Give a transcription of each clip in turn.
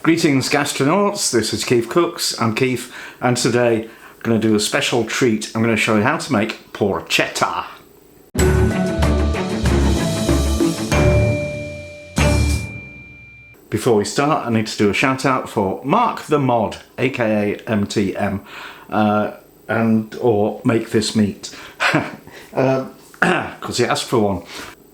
Greetings gastronauts, this is KeefCooks, I'm Keef, and today I'm going to do a special treat. I'm going to show you how to make porchetta. Before we start, I need to do a shout out for Mark the Mod, aka MTM, or Make This Meat, because he asked for one.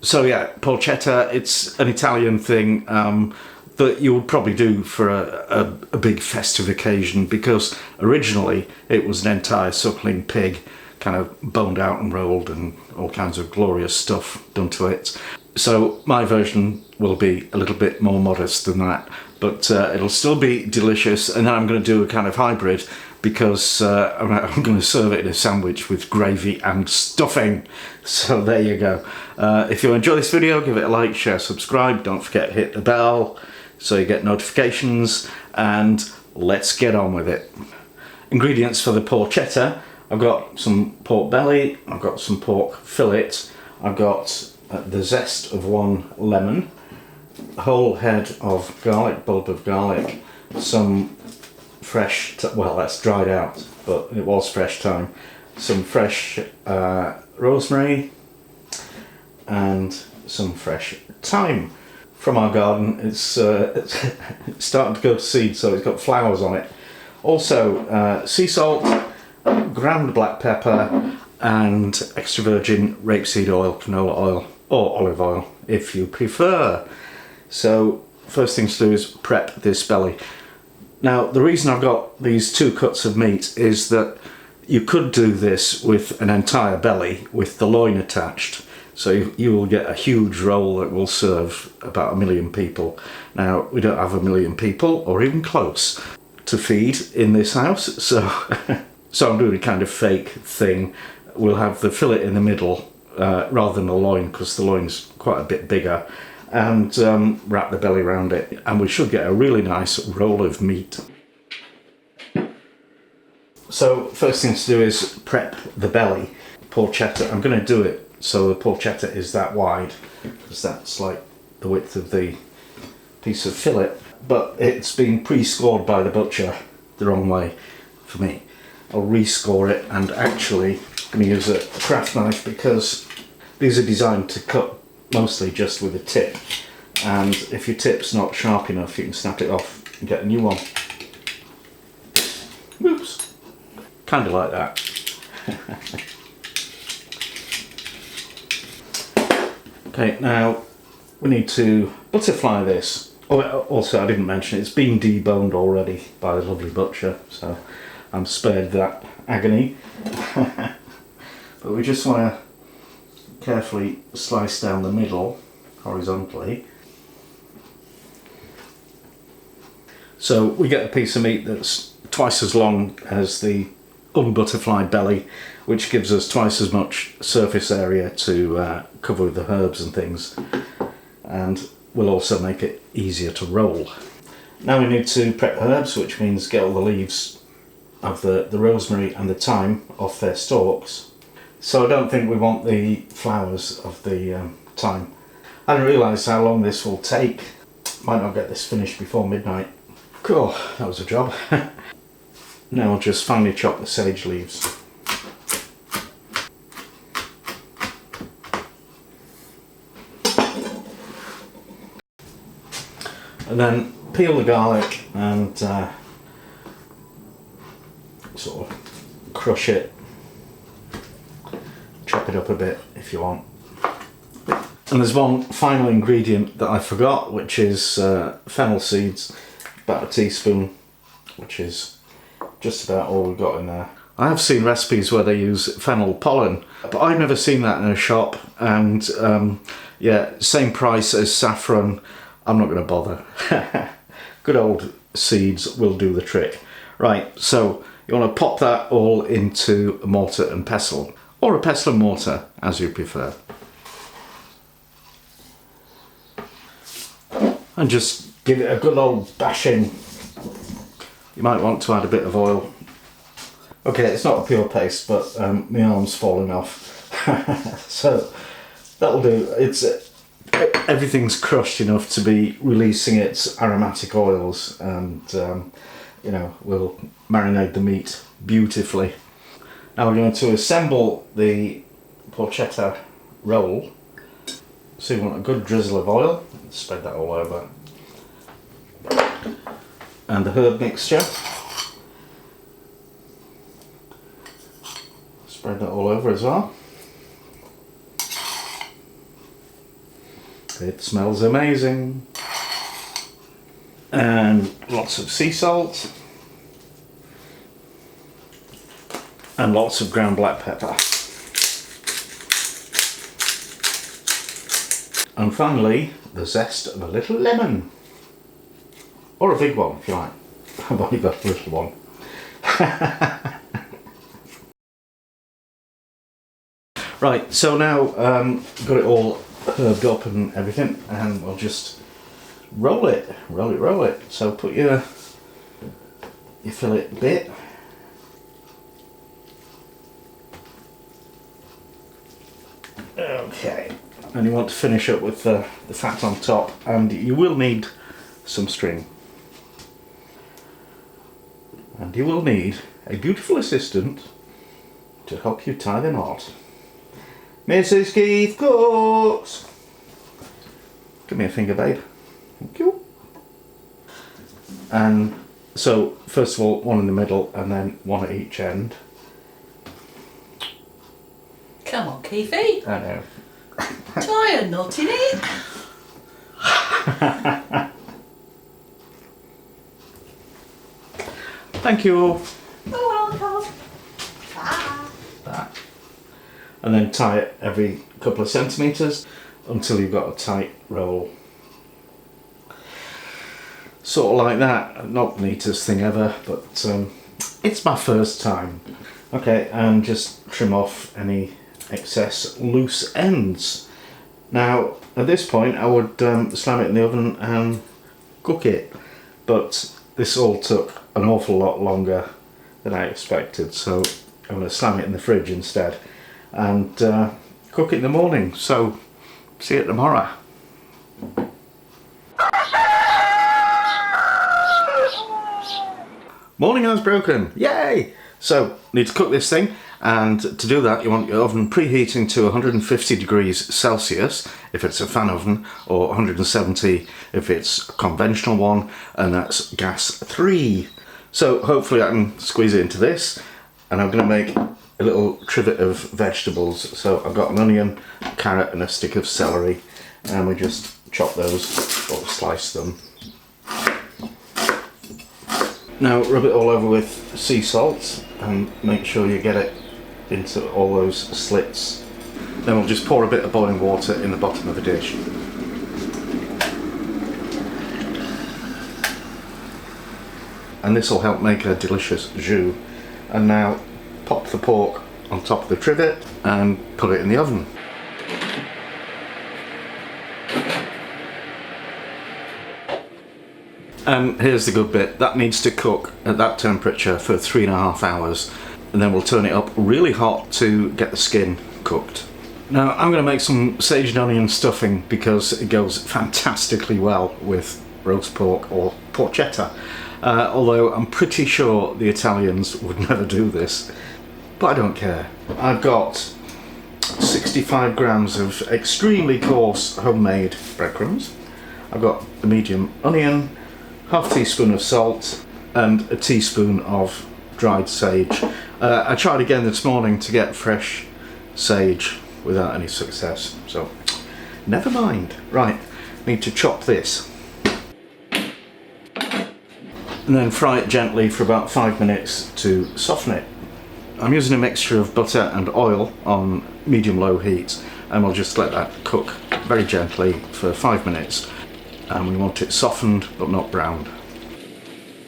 So yeah, porchetta, it's an Italian thing that you would probably do for a big festive occasion, because originally it was an entire suckling pig, kind of boned out and rolled and all kinds of glorious stuff done to it. So my version will be a little bit more modest than that, but it'll still be delicious. And then I'm going to do a kind of hybrid, because I'm going to serve it in a sandwich with gravy and stuffing. So there you go. If you enjoy this video, give it a like, share, subscribe. Don't forget to hit the bell so you get notifications, and let's get on with it. Ingredients for the porchetta: I've got some pork belly, I've got some pork fillet, I've got the zest of 1 lemon, a whole head of garlic, bulb of garlic, some fresh, well that's dried out, but it was fresh thyme, some fresh rosemary, and some fresh thyme from our garden. It's starting to go to seed, so it's got flowers on it. Also sea salt, ground black pepper, and extra virgin rapeseed oil, canola oil, or olive oil if you prefer. So first thing to do is prep this belly. Now the reason I've got these 2 cuts of meat is that you could do this with an entire belly with the loin attached. So you will get a huge roll that will serve about 1 million people. Now we don't have 1 million people, or even close, to feed in this house, so so I'm doing a kind of fake thing. We'll have the fillet in the middle rather than the loin, because the loin's quite a bit bigger, and wrap the belly around it, and we should get a really nice roll of meat. So first thing to do is prep the belly. Porchetta, I'm going to do it so the porchetta is that wide, because that's like the width of the piece of fillet, but it's been pre-scored by the butcher the wrong way for me. I'll rescore it, and actually I'm going to use a craft knife, because these are designed to cut mostly just with a tip, and if your tip's not sharp enough you can snap it off and get a new one. Whoops! Kind of like that. Okay, now we need to butterfly this. Oh, also I didn't mention it's been deboned already by the lovely butcher, so I'm spared that agony. But we just want to carefully slice down the middle horizontally. So we get a piece of meat that's twice as long as the unbutterflied belly, which gives us twice as much surface area to cover with the herbs and things, and will also make it easier to roll. Now we need to prep herbs, which means get all the leaves of the rosemary and the thyme off their stalks. So I don't think we want the flowers of the thyme. I didn't realise how long this will take. Might not get this finished before midnight. Cool, that was a job. Now I'll just finely chop the sage leaves. And then peel the garlic and sort of crush it. Chop it up a bit if you want. And there's one final ingredient that I forgot, which is fennel seeds, about a teaspoon, which is just about all we've got in there. I have seen recipes where they use fennel pollen, but I've never seen that in a shop, and yeah, same price as saffron. I'm not going to bother. Good old seeds will do the trick. Right, so you want to pop that all into a mortar and pestle, or a pestle and mortar, as you prefer. And just give it a good old bashing. You might want to add a bit of oil. Okay, it's not a pure paste, but my arm's fallen off. So that'll do. It's everything's crushed enough to be releasing its aromatic oils, and you know, we'll marinate the meat beautifully. Now we're going to assemble the porchetta roll. So you want a good drizzle of oil, spread that all over, and the herb mixture, spread that all over as well. It smells amazing. And lots of sea salt and lots of ground black pepper. And finally, the zest of a little lemon. Or a big one, if you like. I've only got a little one. Right, so now got it all herbed up and everything, and we'll just roll it. So put your fillet bit. Okay. And you want to finish up with the fat on top, and you will need some string. And you will need a beautiful assistant to help you tie the knot. Mrs. KeefCooks! Give me a finger, babe. Thank you. And so, first of all, one in the middle and then one at each end. Come on, Keefy. I know. Tie a knot in it. Thank you. You're welcome. Bye. That. And then tie it every couple of centimetres until you've got a tight roll. Sort of like that. Not the neatest thing ever, but it's my first time. Okay, and just trim off any excess loose ends. Now, at this point, I would slam it in the oven and cook it, but this all took an awful lot longer than I expected, so I'm going to slam it in the fridge instead and cook it in the morning. So, see you tomorrow. Morning has broken, yay! So, need to cook this thing, and to do that you want your oven preheating to 150 degrees Celsius if it's a fan oven, or 170 if it's a conventional one, and that's gas 3. So hopefully I can squeeze it into this, and I'm going to make a little trivet of vegetables. So I've got an onion, a carrot and a stick of celery, and we just chop those or slice them. Now rub it all over with sea salt and make sure you get it into all those slits. Then we'll just pour a bit of boiling water in the bottom of the dish. And this will help make a delicious jus. And now pop the pork on top of the trivet and put it in the oven. And here's the good bit, that needs to cook at that temperature for 3.5 hours, and then we'll turn it up really hot to get the skin cooked. Now I'm going to make some sage and onion stuffing because it goes fantastically well with roast pork or porchetta, although I'm pretty sure the Italians would never do this, but I don't care. I've got 65 grams of extremely coarse homemade breadcrumbs. I've got a medium onion, half teaspoon of salt and a teaspoon of dried sage. I tried again this morning to get fresh sage without any success, so never mind. Right, need to chop this and then fry it gently for about 5 minutes to soften it. I'm using a mixture of butter and oil on medium-low heat, and we'll just let that cook very gently for 5 minutes. And we want it softened but not browned.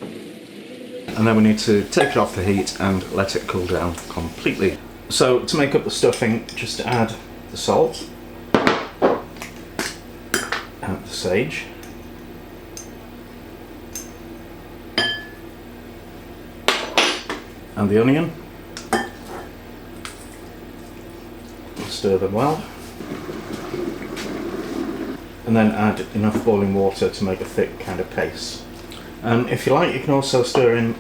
And then we need to take it off the heat and let it cool down completely. So to make up the stuffing, just add the salt and the sage, and the onion. Stir them well. and then add enough boiling water to make a thick kind of paste. And if you like, you can also stir in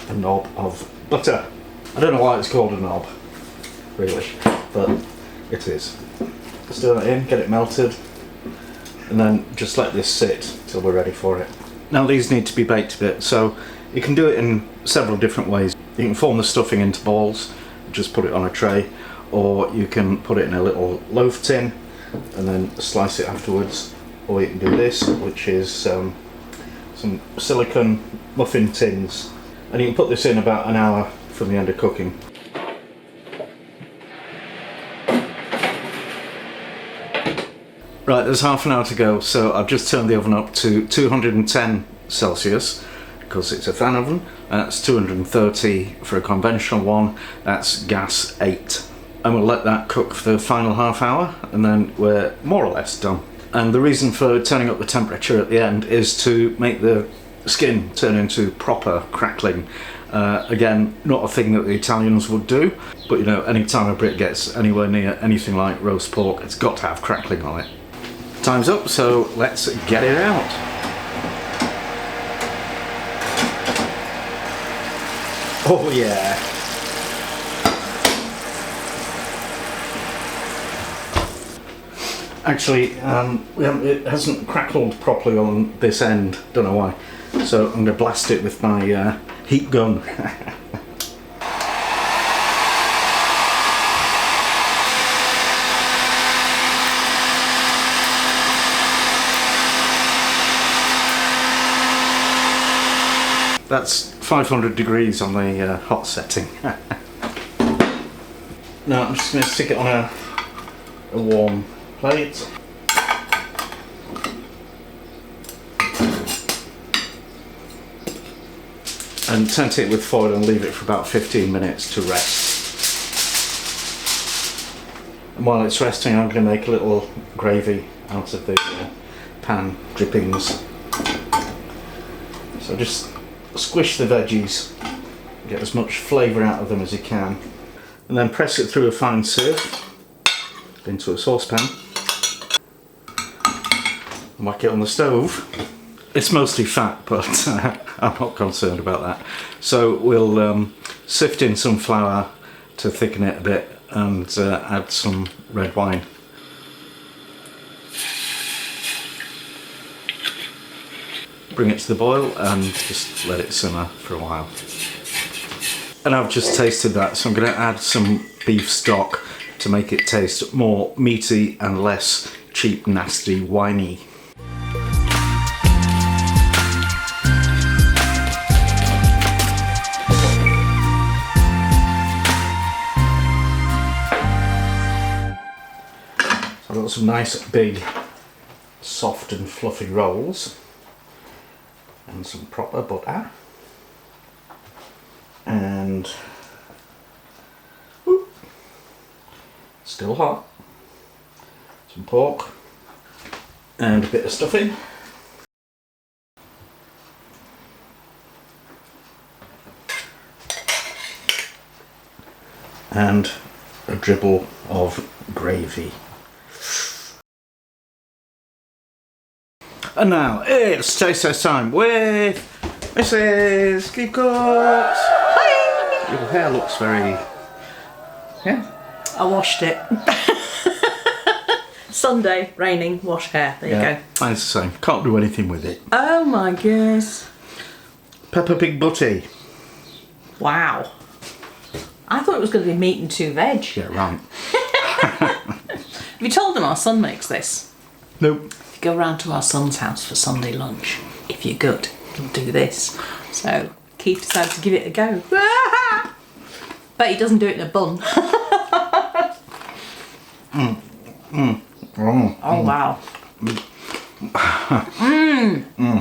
a knob of butter. I don't know why it's called a knob, really, but it is. Stir that in, get it melted, and then just let this sit till we're ready for it. Now these need to be baked a bit, so you can do it in several different ways. You can form the stuffing into balls, just put it on a tray, or you can put it in a little loaf tin and then slice it afterwards, or you can do this, which is some silicone muffin tins, and you can put this in about an hour from the end of cooking. Right, there's half an hour to go, so I've just turned the oven up to 210 Celsius because it's a fan oven. That's 230 for a conventional one. That's gas 8. And we'll let that cook for the final half hour, and then we're more or less done. And the reason for turning up the temperature at the end is to make the skin turn into proper crackling. Again, not a thing that the Italians would do, but you know, any time a Brit gets anywhere near anything like roast pork, it's got to have crackling on it. Time's up, so let's get it out. Oh yeah. Actually, it hasn't crackled properly on this end, don't know why. So I'm going to blast it with my heat gun. That's 500 degrees on the hot setting. Now I'm just going to stick it on a warm plate. And tent it with foil and leave it for about 15 minutes to rest. And while it's resting, I'm going to make a little gravy out of the pan drippings. So just squish the veggies, get as much flavour out of them as you can, and then press it through a fine sieve into a saucepan and whack it on the stove. It's mostly fat, but I'm not concerned about that. So we'll sift in some flour to thicken it a bit and add some red wine. Bring it to the boil and just let it simmer for a while. And I've just tasted that, so I'm going to add some beef stock to make it taste more meaty and less cheap, nasty, winey. So I've got some nice big soft and fluffy rolls and some proper butter and still hot, some pork and a bit of stuffing, and a dribble of gravy. And now it's taste test time with Mrs. KeefCooks. Hi! Your hair looks very... yeah. I washed it. Sunday, raining, wash hair. There you go. Mine's the same. Can't do anything with it. Oh my goodness. Pepper pig butty. Wow. I thought it was going to be meat and 2 veg. Yeah, right. Have you told them our son makes this? Nope. Go round to our son's house for Sunday lunch. If you're good, he'll do this. So Keith decided to give it a go. But he doesn't do it in a bun. Oh wow.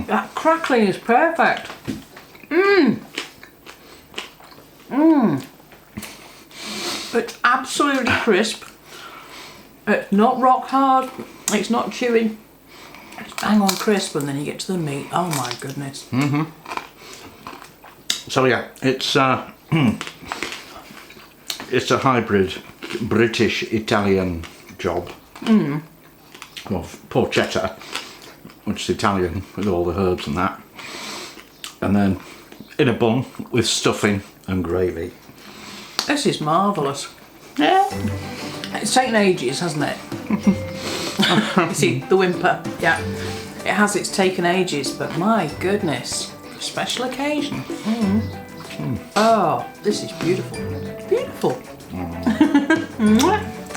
That crackling is perfect. It's absolutely crisp. It's not rock hard. It's not chewy. It's bang on crisp, and then you get to the meat. Oh my goodness. So yeah, it's it's a hybrid British-Italian job. of porchetta, which is Italian with all the herbs and that. And then Innabun with stuffing and gravy. This is marvellous. Yeah. It's taken ages, hasn't it? You see, the whimper. Yeah. It has, it's taken ages, but my goodness. For a special occasion. Oh, this is beautiful. Beautiful.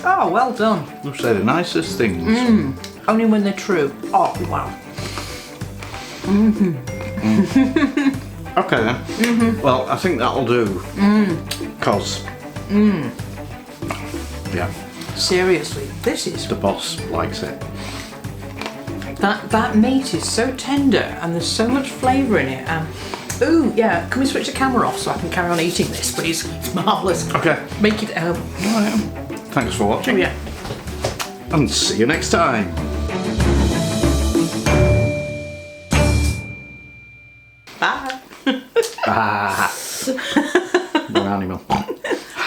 Oh, well done. They'll say the nicest things. Only when they're true. Oh, wow. Okay then. Well, I think that'll do. Cause yeah, Seriously, this is... the boss likes it. That meat is so tender and there's so much flavour in it. And ooh, yeah, can we switch the camera off so I can carry on eating this, please? It's marvellous. Okay. Make it... Thanks for watching. yeah. And see you next time. Bye. No animal.